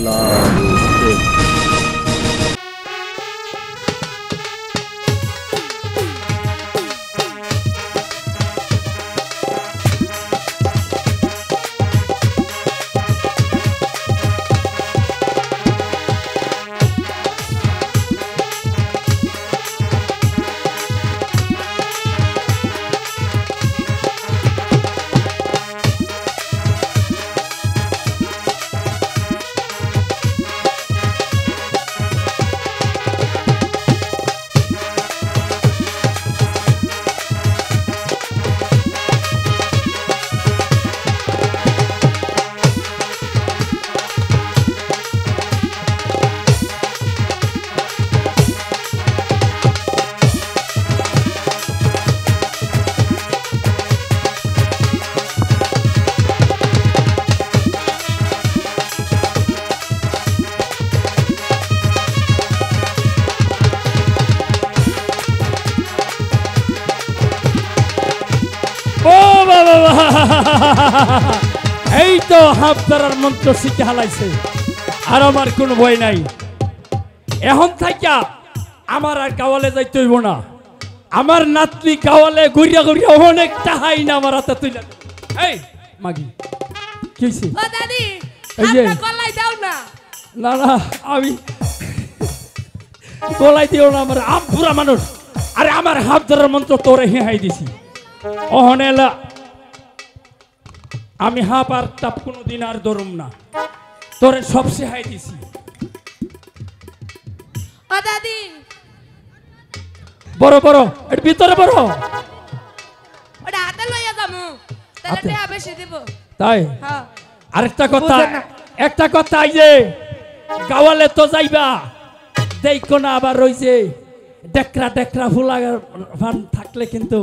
বাংলাদেশ। এই তো হাফদারার মন্ত্র শিখে হালাইছে, আর আমার কোনো ভয় নাই। এখন থাইকা আমার আর গাওয়ালে যাইতে হইব না। আমার নাতনি গাওয়ালে ঘুরিয়া ঘুরিয়া অনেক টাহাই না আমার হাতে তুইলা। এই মাগি কি হইছে? ও দাদি, এই যে হাতটা গলায় দাও না। না না, আমি গলাই দিও না, আমার পুরা মানুষ। আরে আমার হাফদারার মন্ত্র তোরে হিহাই দিছি। অহনেলা আমি হাফ আর টাপ কোনোদিন আর ধরুম না, তোরে সব শেহাই দিছি। ও দাদি, বড় বড় এর ভিতরে বড়, ওটা হাতে লইয়া যামু, তাহলে হাতে? টাকা বেশি দিব। তাই হ্যাঁ, আরেকটা কথা, বুঝেন না। একটা কথা, এই যে গাওয়ালে তো যাইবা, দেখো না আবার ওই যে ডেকরা ডেকরা ফুলা ফান থাকলে কিন্তু।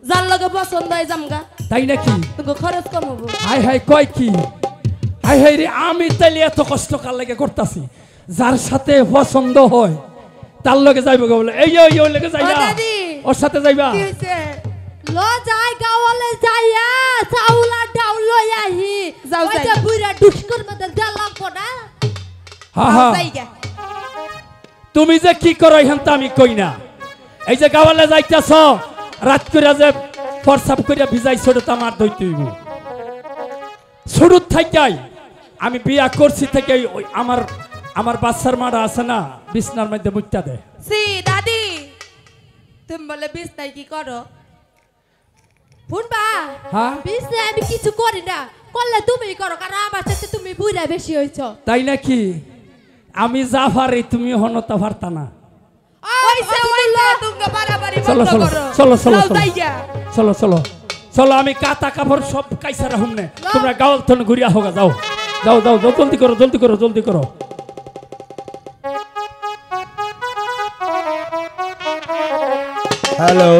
যার লগে পছন্দ হয় জামগা, তাই নাকি? তোকে খরচ কম হবো। হাই হাই কয় কি, হাই হাই রে, আমি তাইলে এত কষ্ট কার লাগে করতেছি। যার সাথে পছন্দ হয় তার লগে যাইব গো, বলে এই ওই ওই লগে যাইবা, ও দাদি, ওর সাথে যাইবা। কি হইছে? ল যাই গাওয়ালে যাইয়া চাউল আর ডাউল লই আহি। যাও যাই, ওইটা বুইরা দুষ্কর মধ্যে দেল লাগবো না। হ্যাঁ হ্যাঁ, যাইগা তুমি যে কি করো এখান তো আমি কই না। এই যে গাওয়ালে যাইতেছ, রাত করে যে ফরসাপ করে ভিজাই ছোট আমার দইতে হইব। ছোট থাকাই আমি বিয়া করছি থেকে ওই আমার আমার বাচ্চার মারা আছে না, বিছনার মধ্যে মুইটা দেয়। সি দাদি, তুমি বলে বিছনায় কি করো? শুনবা, হ্যাঁ বিছনায় আমি কিছু করি না, করলে তুমি করো, কারণ আমার সাথে তুমি বুইরা বেশি হইছো। তাই নাকি? আমি যা পারি তুমি হনতা পারতা না। ওইসে ওইসে তুমি বাড়াবাড়ি চলো বন্ধ চলো করো। চলো চলো যাও চলো যাইগা। চলো চলো চলো, আমি কাতা কাপড় সব কাইসা রাখুম নে, তোমরা গাওয়াল থন ঘুরিয়া হোগা, যাও যাও যাও যাও, জলদি করো জলদি করো জলদি করো। হ্যালো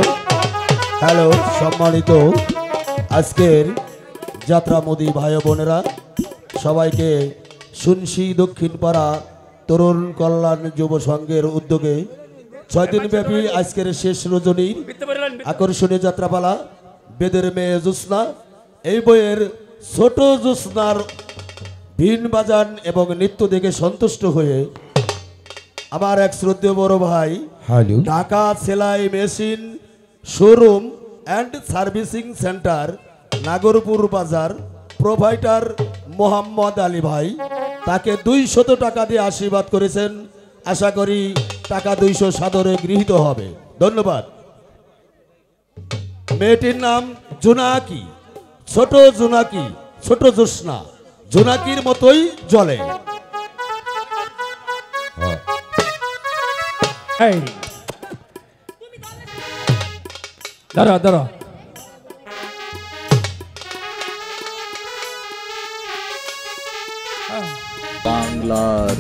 হ্যালো, সম্মানিত আজকের যাত্রা মোদী ভাই বোনেরা, সবাইকে শুনশি দক্ষিণ পাড়া তরুণ কল্যাণ যুব সংঘের উদ্যোগে 6 দিনব্যাপী আজকের শেষ রজনীর আকর্ষণীয় যাত্রাপালা বেদের মেয়ে জ্যোৎস্না, এই বইয়ের ছোট জ্যোৎস্নার ভিন বাজান এবং নৃত্য দেখে সন্তুষ্ট হয়ে আমার এক শ্রদ্ধেয় বড় ভাই, ঢাকা সেলাই machine showroom and servicing centre, Nagarpur বাজার, প্রোভাইডার মোহাম্মদ আলী ভাই, তাকে 200 টাকা দিয়ে আশীর্বাদ করেছেন। আশা করি টাকা 200 সাদরে গৃহীত হবে। ধন্যবাদ। মেয়েটির নাম জোনাকি, ছোট জোনাকি, ছোট জ্যোৎস্না, জোনাকির মতোই জ্বলে। এই দাঁড়া দাঁড়া, বাংলার